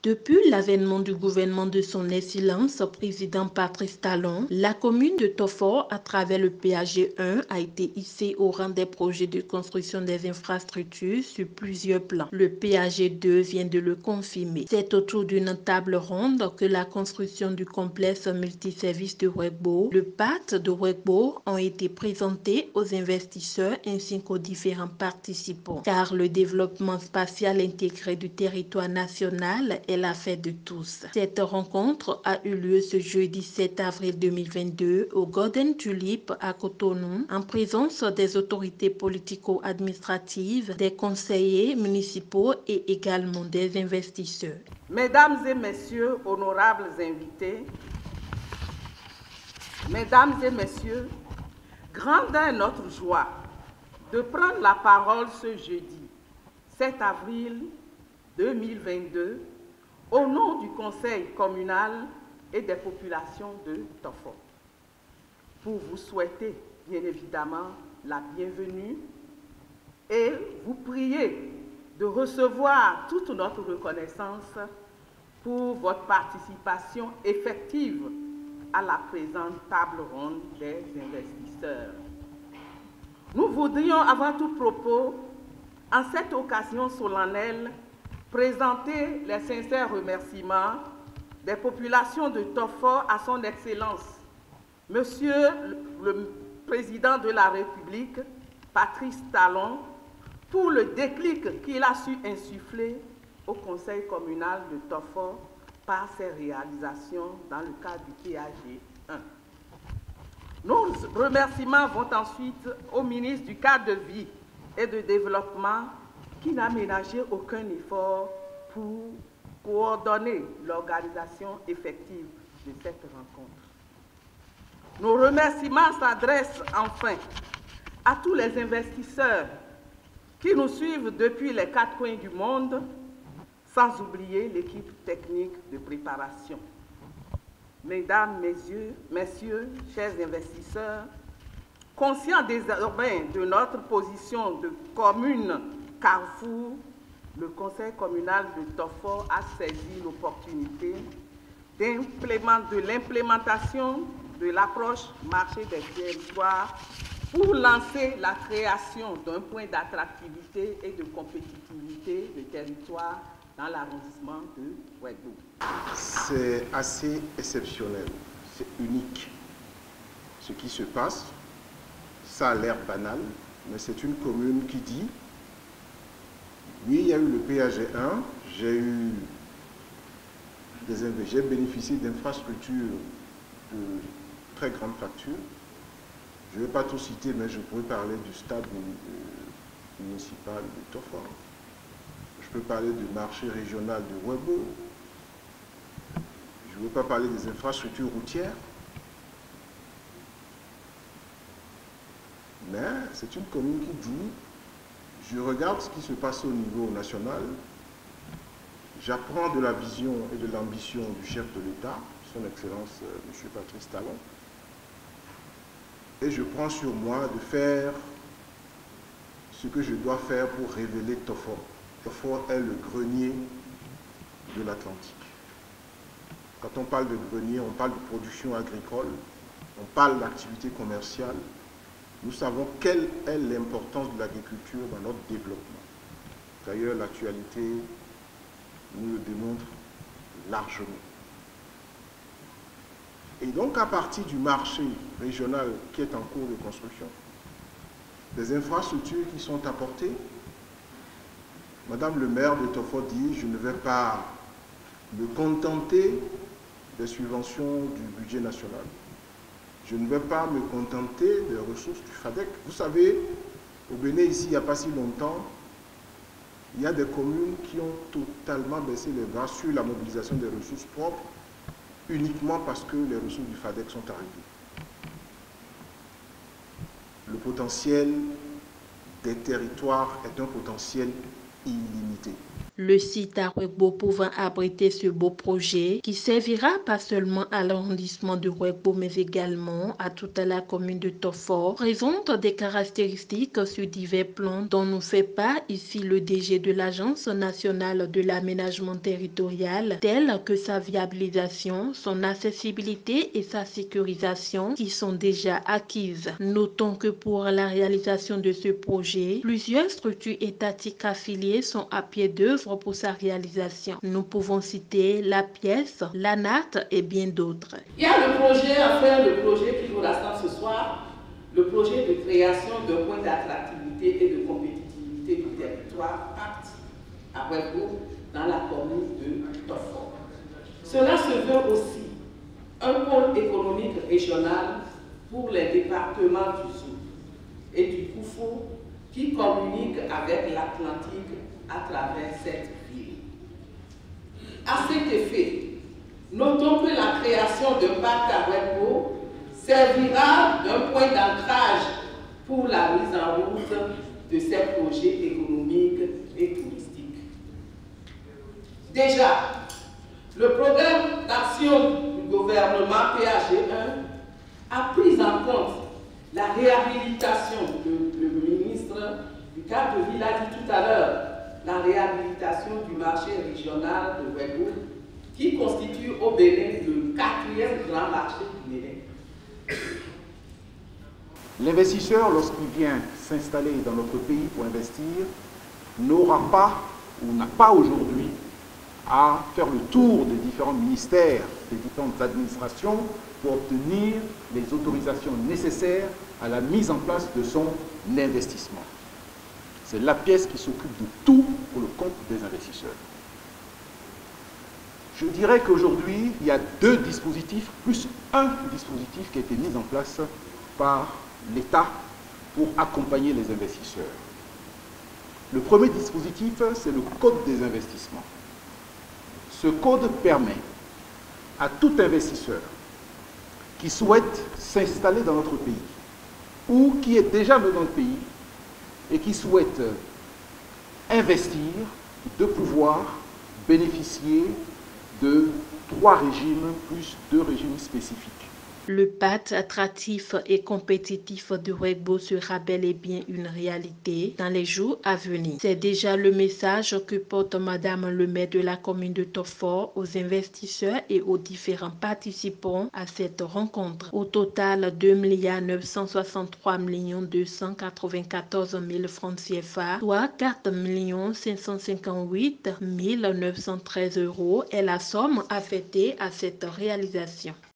Depuis l'avènement du gouvernement de son Excellence, président Patrice Talon, la commune de Tofor, à travers le PAG 1, a été hissée au rang des projets de construction des infrastructures sur plusieurs plans. Le PAG 2 vient de le confirmer. C'est autour d'une table ronde que la construction du complexe multiservice de Ouéghbourg, le PAT de Ouéghbourg, ont été présentés aux investisseurs ainsi qu'aux différents participants. Car le développement spatial intégré du territoire national est l'affaire de tous. Cette rencontre a eu lieu ce jeudi 7 avril 2022 au Golden Tulip à Cotonou en présence des autorités politico-administratives, des conseillers municipaux et également des investisseurs. Mesdames et messieurs, honorables invités, mesdames et messieurs, grande est notre joie de prendre la parole ce jeudi 7 avril 2022 au nom du Conseil communal et des populations de Tofor, pour vous souhaiter bien évidemment la bienvenue et vous prier de recevoir toute notre reconnaissance pour votre participation effective à la présente table ronde des investisseurs. Nous voudrions avant tout propos, en cette occasion solennelle, présenter les sincères remerciements des populations de Tofor à son Excellence, Monsieur le Président de la République, Patrice Talon, pour le déclic qu'il a su insuffler au Conseil communal de Tofor par ses réalisations dans le cadre du PAG 1. Nos remerciements vont ensuite au ministre du Cadre de vie et de développement qui n'a ménagé aucun effort pour coordonner l'organisation effective de cette rencontre. Nos remerciements s'adressent enfin à tous les investisseurs qui nous suivent depuis les quatre coins du monde, sans oublier l'équipe technique de préparation. Mesdames, messieurs, chers investisseurs, conscients désormais de notre position de commune carrefour, le Conseil communal de Tofor a saisi l'opportunité de l'implémentation de l'approche marché des territoires pour lancer la création d'un point d'attractivité et de compétitivité de territoire dans l'arrondissement de Ouéghbourg. C'est assez exceptionnel, c'est unique. Ce qui se passe, ça a l'air banal, mais c'est une commune qui dit oui, il y a eu le PAG 1, j'ai bénéficié d'infrastructures de très grande facture. Je ne vais pas tout citer, mais je pourrais parler du stade municipal de Tofor. Je peux parler du marché régional de Ouéghbourg. Je ne veux pas parler des infrastructures routières. Mais c'est une commune qui dit, je regarde ce qui se passe au niveau national, j'apprends de la vision et de l'ambition du chef de l'État, son Excellence M. Patrice Talon, et je prends sur moi de faire ce que je dois faire pour révéler Tofor. Tofor est le grenier de l'Atlantique. Quand on parle de grenier, on parle de production agricole, on parle d'activité commerciale. Nous savons quelle est l'importance de l'agriculture dans notre développement. D'ailleurs, l'actualité nous le démontre largement. Et donc, à partir du marché régional qui est en cours de construction, des infrastructures qui sont apportées, Madame le maire de Tofor dit, je ne vais pas me contenter des subventions du budget national. Je ne vais pas me contenter des ressources du FADEC. Vous savez, au Bénin, ici, il n'y a pas si longtemps, il y a des communes qui ont totalement baissé les bras sur la mobilisation des ressources propres, uniquement parce que les ressources du FADEC sont arrivées. Le potentiel des territoires est un potentiel illimité. Le site à Ouégbou pouvant abriter ce beau projet qui servira pas seulement à l'arrondissement de Ouégbou mais également à toute la commune de Tofor présente des caractéristiques sur divers plans dont nous fait part ici le DG de l'Agence nationale de l'aménagement territorial, telles que sa viabilisation, son accessibilité et sa sécurisation qui sont déjà acquises. Notons que pour la réalisation de ce projet, plusieurs structures étatiques affiliées sont à pied d'œuvre pour sa réalisation. Nous pouvons citer la pièce, l'ANAT et bien d'autres. Il y a le projet à faire, le projet qui nous rassemble ce soir, le projet de création d'un point d'attractivité et de compétitivité du territoire PACT à Ouégbou dans la commune de Tofor. Cela se veut aussi un pôle économique régional pour les départements du Zou et du Koufou qui communiquent avec l'Atlantique à travers cette ville. À cet effet, notons que la création de PACT à Ouégbou servira d'un point d'ancrage pour la mise en route de ces projets économiques et touristiques. Déjà, le programme d'action du gouvernement PAG1 a pris en compte la réhabilitation, le ministre du cadre de ville a dit tout à l'heure, la réhabilitation du marché régional de Ouégbou, qui constitue au Bénin le 4e grand marché du Bénin. L'investisseur, lorsqu'il vient s'installer dans notre pays pour investir, n'aura pas ou n'a pas aujourd'hui à faire le tour des différents ministères, des différentes administrations pour obtenir les autorisations nécessaires à la mise en place de son investissement. C'est la pièce qui s'occupe de tout pour le compte des investisseurs. Je dirais qu'aujourd'hui, il y a 2 dispositifs, plus un dispositif qui a été mis en place par l'État pour accompagner les investisseurs. Le premier dispositif, c'est le Code des investissements. Ce code permet à tout investisseur qui souhaite s'installer dans notre pays ou qui est déjà dans notre pays et qui souhaite investir, de pouvoir bénéficier de 3 régimes plus 2 régimes spécifiques. Le pacte attractif et compétitif de Ouégbou sera bel et bien une réalité dans les jours à venir. C'est déjà le message que porte Madame le maire de la commune de Tofor aux investisseurs et aux différents participants à cette rencontre. Au total, 2 963 294 000 francs CFA, soit 4 558 913 € est la somme affectée à cette réalisation.